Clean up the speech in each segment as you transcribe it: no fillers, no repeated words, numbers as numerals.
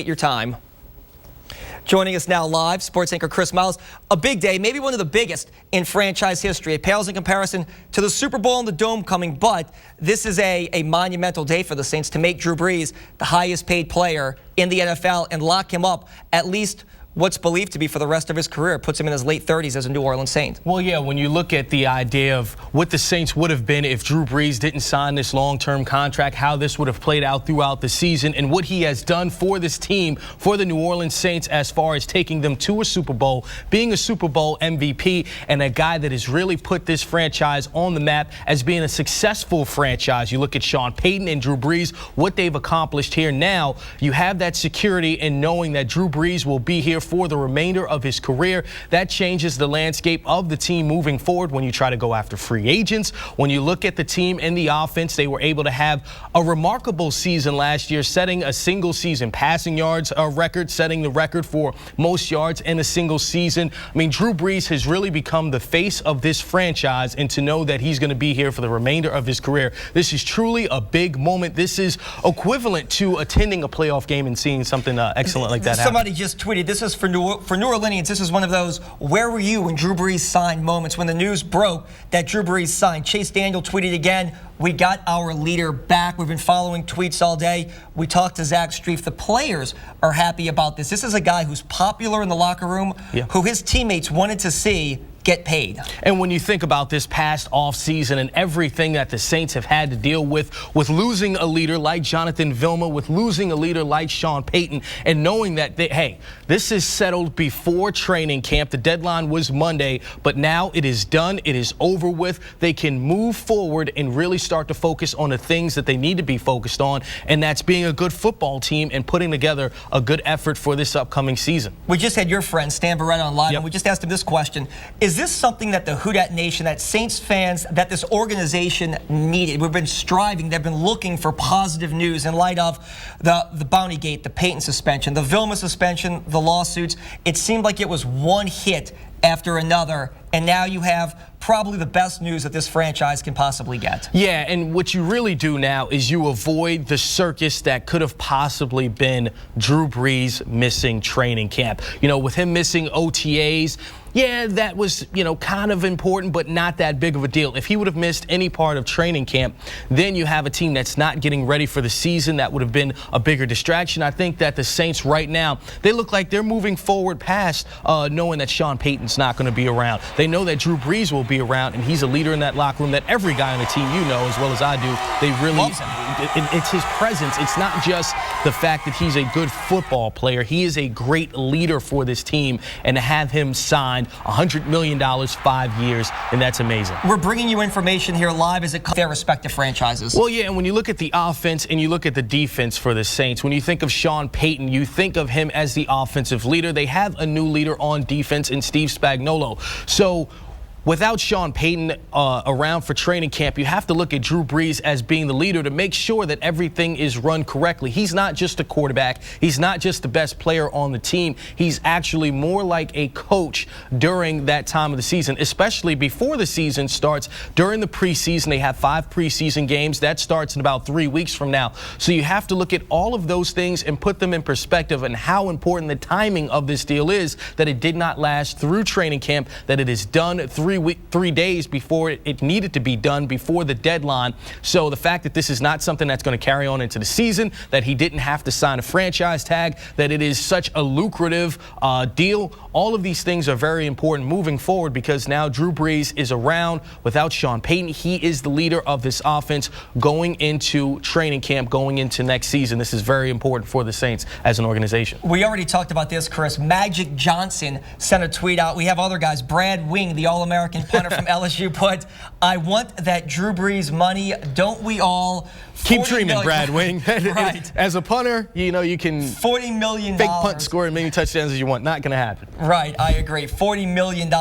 Your time. Joining us now live, sports anchor Chris Miles. A big day, maybe one of the biggest in franchise history. It pales in comparison to the Super Bowl and the Dome coming, but this is a monumental day for the Saints to make Drew Brees the highest paid player in the NFL and lock him up at least what's believed to be for the rest of his career. It puts him in his late 30s as a New Orleans Saint. Well, yeah, when you look at the idea of what the Saints would have been if Drew Brees didn't sign this long-term contract, how this would have played out throughout the season, and what he has done for this team, for the New Orleans Saints, as far as taking them to a Super Bowl, being a Super Bowl MVP, and a guy that has really put this franchise on the map as being a successful franchise. You look at Sean Payton and Drew Brees, what they've accomplished here. Now you have that security in knowing that Drew Brees will be here for the remainder of his career. That changes the landscape of the team moving forward when you try to go after free agents. When you look at the team and the offense, they were able to have a remarkable season last year, setting a single season passing yards record, setting the record for most yards in a single season. I mean, Drew Brees has really become the face of this franchise, and to know that he's going to be here for the remainder of his career, this is truly a big moment. This is equivalent to attending a playoff game and seeing something excellent like that happen. Somebody just tweeted, this is for New Orleans, this is one of those where were you when Drew Brees signed moments. When the news broke that Drew Brees signed, Chase Daniel tweeted again, we got our leader back. We've been following tweets all day. We talked to Zach Strief. The players are happy about this. This is a guy who's popular in the locker room, who his teammates wanted to see get paid. And when you think about this past offseason and everything that the Saints have had to deal with losing a leader like Jonathan Vilma, with losing a leader like Sean Payton, and knowing that, hey, this is settled before training camp. The deadline was Monday, but now it is done. It is over with. They can move forward and really start to focus on the things that they need to be focused on, and that's being a good football team and putting together a good effort for this upcoming season. We just had your friend Stan Barrett on live, and we just asked him this question. Is this something that the Houdat Nation, that Saints fans, that this organization needed? We've been striving, they've been looking for positive news in light of the Bounty Gate, the Payton suspension, the Vilma suspension, the lawsuits. It seemed like it was one hit after another, and now you have probably the best news that this franchise can possibly get. Yeah, and what you really do now is you avoid the circus that could have possibly been Drew Brees missing training camp. You know, with him missing OTAs, yeah, that was, kind of important, but not that big of a deal. If he would have missed any part of training camp, then you have a team that's not getting ready for the season. That would have been a bigger distraction. I think that the Saints right now, they look like they're moving forward past knowing that Sean Payton's not going to be around. They know that Drew Brees will be around, and he's a leader in that locker room that every guy on the team, as well as I do, they really loves him. It's his presence. It's not just the fact that he's a good football player. He is a great leader for this team, and to have him signed $100 million, 5 years, and that's amazing. We're bringing you information here live as it comes to their respective franchises. Well, yeah, and when you look at the offense and you look at the defense for the Saints, when you think of Sean Payton, you think of him as the offensive leader. They have a new leader on defense in Steve Spagnuolo. So without Sean Payton around for training camp, you have to look at Drew Brees as being the leader to make sure that everything is run correctly. He's not just a quarterback. He's not just the best player on the team. He's actually more like a coach during that time of the season, especially before the season starts. During the preseason, they have 5 preseason games. That starts in about 3 weeks from now. So you have to look at all of those things and put them in perspective and how important the timing of this deal is, that it did not last through training camp, that it is done 3 days before it needed to be done, before the deadline. So the fact that this is not something that's going to carry on into the season, that he didn't have to sign a franchise tag, that it is such a lucrative deal, all of these things are very important moving forward, because now Drew Brees is around. Without Sean Payton, he is the leader of this offense going into training camp, going into next season. This is very important for the Saints as an organization. We already talked about this, Chris. Magic Johnson sent a tweet out. We have other guys. Brad Wing, the All-American punter from LSU, put, I want that Drew Brees money. Don't we all? Keep dreaming, Brad Wing. Right. As a punter, you can $40 million. fake punt, score as many touchdowns as you want. Not going to happen. Right, I agree. $40 million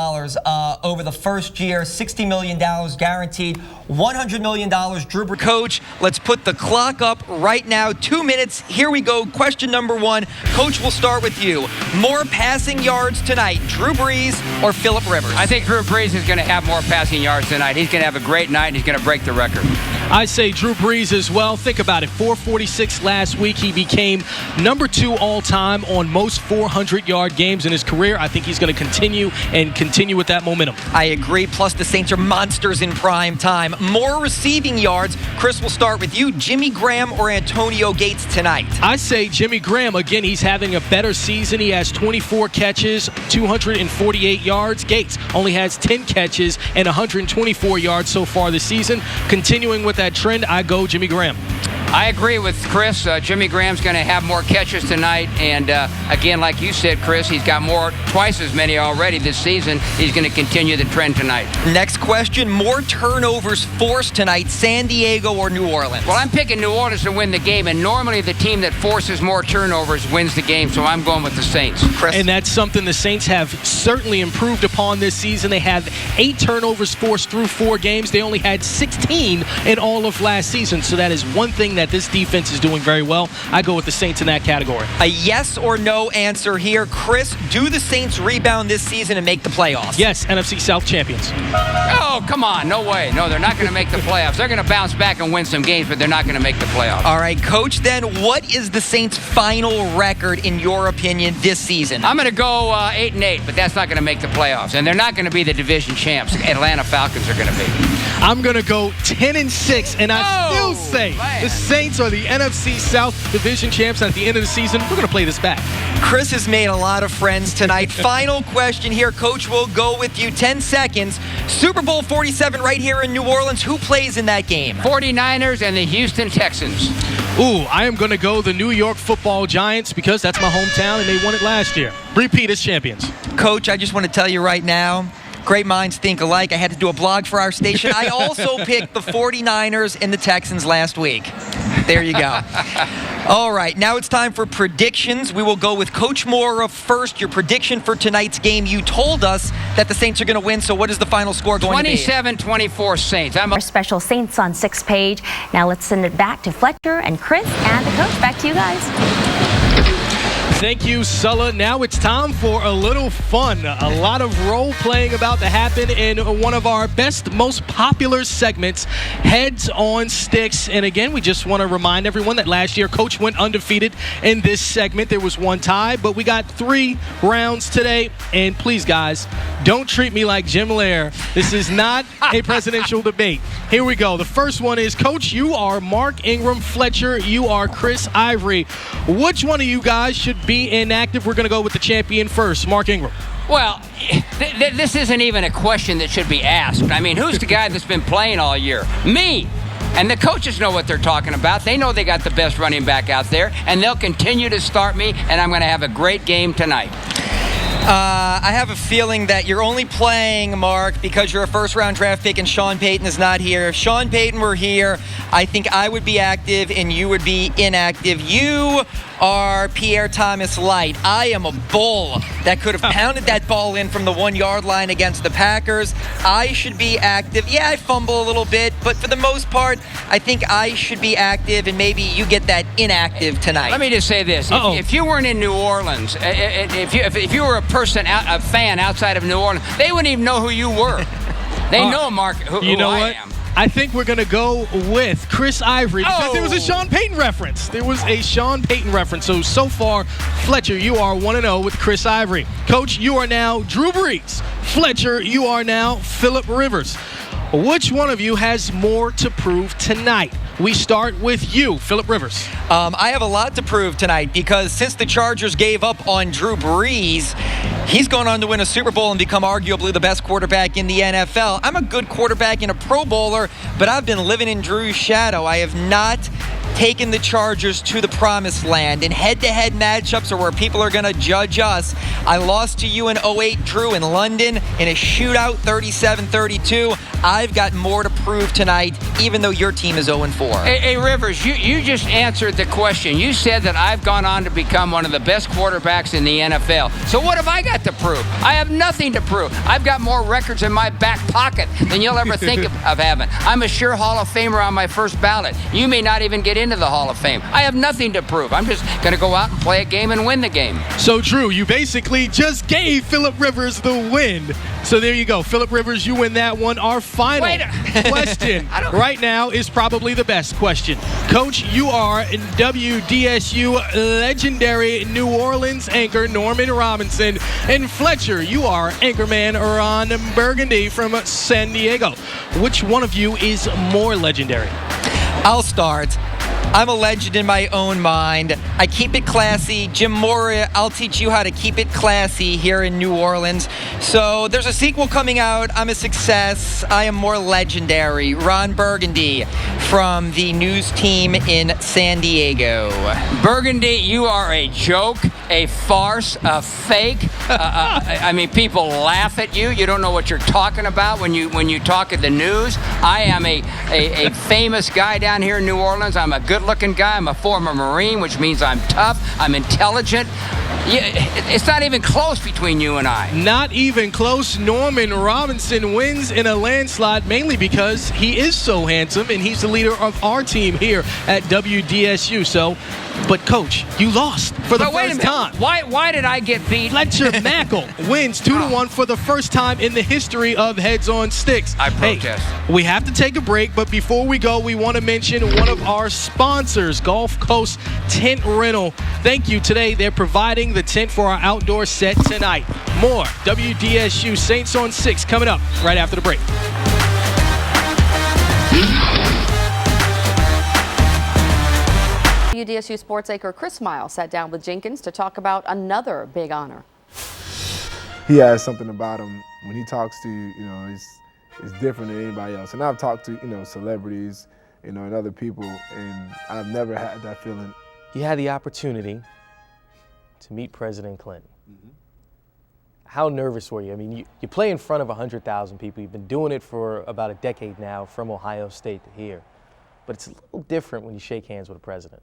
over the first year, $60 million guaranteed, $100 million. Drew Brees. Coach, let's put the clock up right now. 2 minutes. Here we go. Question number 1. Coach, we'll start with you. More passing yards tonight, Drew Brees or Phillip Rivers? I think Drew Brees is going to have more passing yards tonight. He's going to have a great night, and he's going to break the record. I say Drew Brees as well. Think about it. 446 last week. He became number 2 all-time on most 400-yard games in his career. I think he's going to continue with that momentum. I agree. Plus, the Saints are monsters in prime time. More receiving yards. Chris, we'll start with you. Jimmy Graham or Antonio Gates tonight? I say Jimmy Graham. Again, he's having a better season. He has 24 catches, 248 yards. Gates only has 10 catches and 124 yards so far this season. Continuing with that trend, I go Jimmy Graham. I agree with Chris. Jimmy Graham's going to have more catches tonight. And again, like you said, Chris, he's got twice as many already this season. He's going to continue the trend tonight. Next question, more turnovers forced tonight, San Diego or New Orleans? Well, I'm picking New Orleans to win the game. And normally the team that forces more turnovers wins the game. So I'm going with the Saints. Chris? And that's something the Saints have certainly improved upon this season. They have 8 turnovers forced through 4 games. They only had 16 in all of last season. So that is one thing that this defense is doing very well. I go with the Saints in that category. A yes or no answer here. Chris, do the Saints rebound this season and make the playoffs? Yes, NFC South champions. Oh, come on. No way. No, they're not going to make the playoffs. They're going to bounce back and win some games, but they're not going to make the playoffs. All right, Coach, then what is the Saints' final record, in your opinion, this season? I'm going to go 8-8, but that's not going to make the playoffs. And they're not going to be the division champs. Atlanta Falcons are going to be. I'm going to go 10-6, and I still say the Saints are the NFC South division champs. At the end of the season, we're going to play this back. Chris has made a lot of friends tonight. Final question here. Coach will go with you. 10 seconds. Super Bowl 47 right here in New Orleans. Who plays in that game? 49ers and the Houston Texans. Ooh, I am going to go the New York Football Giants because that's my hometown, and they won it last year. Repeat as champions. Coach, I just want to tell you right now, great minds think alike. I had to do a blog for our station. I also picked the 49ers and the Texans last week. There you go. All right, now it's time for predictions. We will go with Coach Mora first. Your prediction for tonight's game. You told us that the Saints are going to win, so what is the final score going to be? 27-24 Saints. Our special Saints on 6 page. Now let's send it back to Fletcher and Chris and the coach. Back to you guys. Thank you, Sulla. Now it's time for a little fun. A lot of role-playing about to happen in one of our best, most popular segments, Heads on Sticks. And again, we just want to remind everyone that last year, Coach went undefeated in this segment. There was 1 tie, but we got 3 rounds today. And please, guys, don't treat me like Jim Lair. This is not a presidential debate. Here we go. The first one is, Coach, you are Mark Ingram. Fletcher, you are Chris Ivory. Which one of you guys should be inactive? We're going to go with the champion first, Mark Ingram. Well, this isn't even a question that should be asked. I mean, who's the guy that's been playing all year? Me. And the coaches know what they're talking about. They know they got the best running back out there, and they'll continue to start me, and I'm going to have a great game tonight. I have a feeling that you're only playing, Mark, because you're a first-round draft pick and Sean Payton is not here. If Sean Payton were here, I think I would be active and you would be inactive. You are Pierre Thomas Light. I am a bull that could have pounded that ball in from the 1-yard line against the Packers. I should be active. Yeah, I fumble a little bit, but for the most part, I think I should be active, and maybe you get that inactive tonight. Let me just say this. If you weren't in New Orleans, if you were a fan outside of New Orleans, they wouldn't even know who you were. They know, Mark, who I am. I think we're going to go with Chris Ivory because there was a Sean Payton reference. So far, Fletcher, you are 1-0 with Chris Ivory. Coach, you are now Drew Brees. Fletcher, you are now Phillip Rivers. Which one of you has more to prove tonight? We start with you, Phillip Rivers. I have a lot to prove tonight because since the Chargers gave up on Drew Brees, he's gone on to win a Super Bowl and become arguably the best quarterback in the NFL. I'm a good quarterback and a Pro Bowler, but I've been living in Drew's shadow. I have not taken the Chargers to the promised land, and head-to-head matchups are where people are going to judge us. I lost to you in 08, Drew, in London in a shootout, 37-32. I've got more to prove tonight, even though your team is 0-4. Hey, Rivers, you just answered the question. You said that I've gone on to become one of the best quarterbacks in the NFL. So what have I got to prove? I have nothing to prove. I've got more records in my back pocket than you'll ever think of having. I'm a sure Hall of Famer on my first ballot. You may not even get in into the Hall of Fame. I have nothing to prove. I'm just going to go out and play a game and win the game. So true. You basically just gave Phillip Rivers the win. So there you go. Phillip Rivers, you win that one. Our final question right now is probably the best question. Coach, you are WDSU legendary New Orleans anchor Norman Robinson. And Fletcher, you are anchorman Ron Burgundy from San Diego. Which one of you is more legendary? I'll start. I'm a legend in my own mind. I keep it classy. Jim Moria, I'll teach you how to keep it classy here in New Orleans. So there's a sequel coming out. I'm a success. I am more legendary. Ron Burgundy from the news team in San Diego. Burgundy, you are a joke, a farce, a fake. I mean, people laugh at you. You don't know what you're talking about when you talk at the news. I am a famous guy down here in New Orleans. I'm a good-looking guy. I'm a former Marine, which means I'm tough. I'm intelligent. It's not even close between you and I. Not even close. Norman Robinson wins in a landslide, mainly because he is so handsome and he's the leader of our team here at WDSU. So, but Coach, you lost for the first time. Why did I get beat? Fletcher Mackel wins 2-1 for the first time in the history of Heads on Sticks. I protest. Hey, we have to take a break, but before we go, we want to mention one of our sponsors, Gulf Coast Tent Rental. Thank you today. They're providing the tent for our outdoor set tonight. More WDSU Saints on 6 coming up right after the break. WDSU sports anchor Chris Miles sat down with Jenkins to talk about another big honor. He has something about him when he talks to you, it's different than anybody else. And I've talked to, celebrities, and other people, and I've never had that feeling. You had the opportunity to meet President Clinton. Mm-hmm. How nervous were you? I mean, you play in front of 100,000 people. You've been doing it for about a decade now, from Ohio State to here. But it's a little different when you shake hands with a president.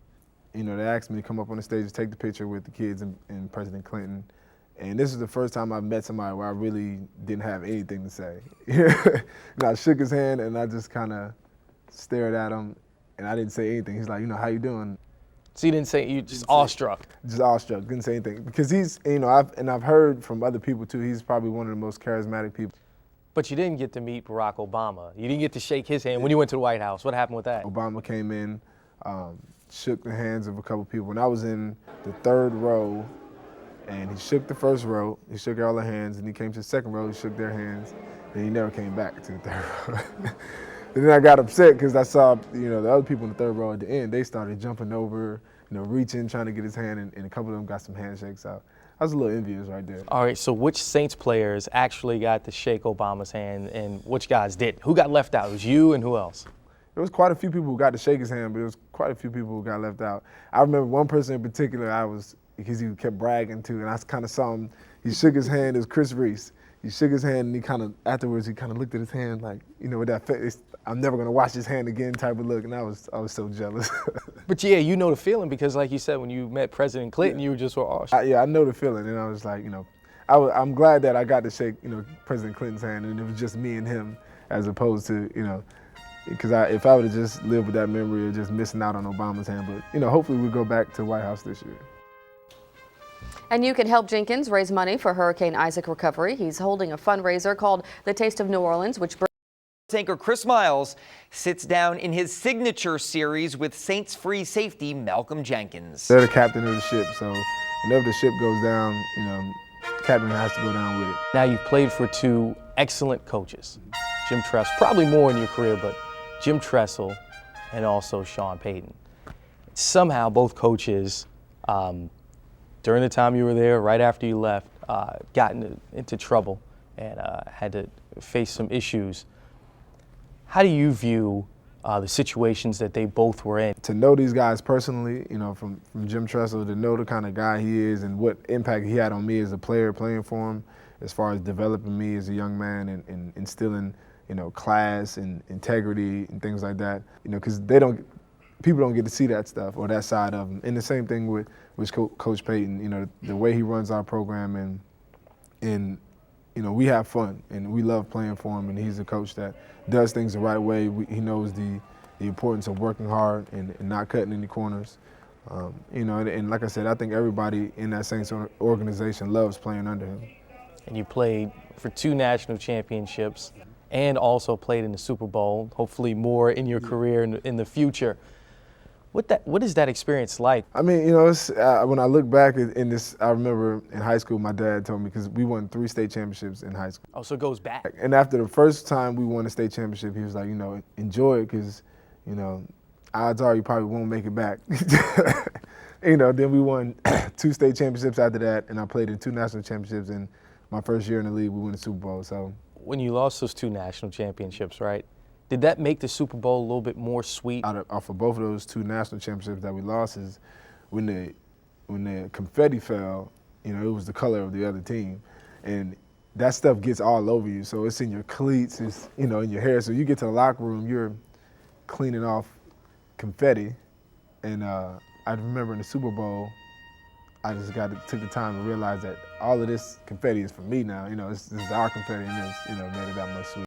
They asked me to come up on the stage to take the picture with the kids and President Clinton. And this is the first time I've met somebody where I really didn't have anything to say. And I shook his hand and I just kind of stared at him and I didn't say anything. He's like, how you doing? So you didn't say, you just awestruck? Just awestruck, didn't say anything. Because he's, I've heard from other people too, he's probably one of the most charismatic people. But you didn't get to meet Barack Obama. You didn't get to shake his hand when you went to the White House. What happened with that? Obama came in, shook the hands of a couple people. When I was in the third row, and he shook the first row, he shook all the hands, and he came to the second row, he shook their hands, and he never came back to the third row. And then I got upset because I saw, the other people in the third row at the end, they started jumping over, reaching, trying to get his hand, and a couple of them got some handshakes out. I was a little envious right there. All right, so which Saints players actually got to shake Obama's hand and which guys didn't? Who got left out? It was you and who else? There was quite a few people who got to shake his hand, but there was quite a few people who got left out. I remember one person in particular because he kept bragging to, and I kind of saw him, he shook his hand, it was Chris Brees. He shook his hand and afterwards he kind of looked at his hand like, with that face, I'm never gonna wash his hand again type of look, and I was so jealous. But yeah, you know the feeling because like you said, when you met President Clinton, you were just so I know the feeling, and I was like, I'm glad that I got to shake, President Clinton's hand, and it was just me and him, as opposed to, because if I would have just lived with that memory of just missing out on Obama's hand, but hopefully we'll go back to the White House this year. And you can help Jenkins raise money for Hurricane Isaac recovery. He's holding a fundraiser called The Taste of New Orleans, which Anchor Chris Miles sits down in his signature series with Saints free safety Malcolm Jenkins. They're the captain of the ship, so whenever the ship goes down, the captain has to go down with it. Now you've played for two excellent coaches, Jim Tressel, probably more in your career, but Jim Tressel and also Sean Payton. Somehow both coaches, during the time you were there, right after you left, got into trouble and had to face some issues. How do you view the situations that they both were in? To know these guys personally, from Jim Tressel, to know the kind of guy he is and what impact he had on me as a player playing for him, as far as developing me as a young man and instilling, class and integrity and things like that, because people don't get to see that stuff or that side of him. And the same thing with Coach Payton, the way he runs our program and we have fun and we love playing for him, and he's a coach that does things the right way. He knows the the importance of working hard and not cutting any corners. You know, and like I said, I think everybody in that Saints organization loves playing under him. And you played for 2 national championships and also played in the Super Bowl, hopefully more in your career in the future. What is that experience like? I mean, you know, it's, when I look back in this, I remember in high school, my dad told me, because we won 3 state championships in high school. Oh, so it goes back. And after the first time we won a state championship, he was like, you know, enjoy it, because, you know, odds are you probably won't make it back. You know, then we won 2 state championships after that, and I played in 2 national championships. And my first year in the league, we won the Super Bowl. So when you lost those 2 national championships, right? Did that make the Super Bowl a little bit more sweet? Off of both of those 2 national championships that we lost, is when the confetti fell, you know, it was the color of the other team, and that stuff gets all over you. So it's in your cleats, it's, you know, in your hair. So you get to the locker room, you're cleaning off confetti, and I remember in the Super Bowl, I just took the time to realize that all of this confetti is for me now. You know, this is our confetti, and it's, you know, made it that much sweeter.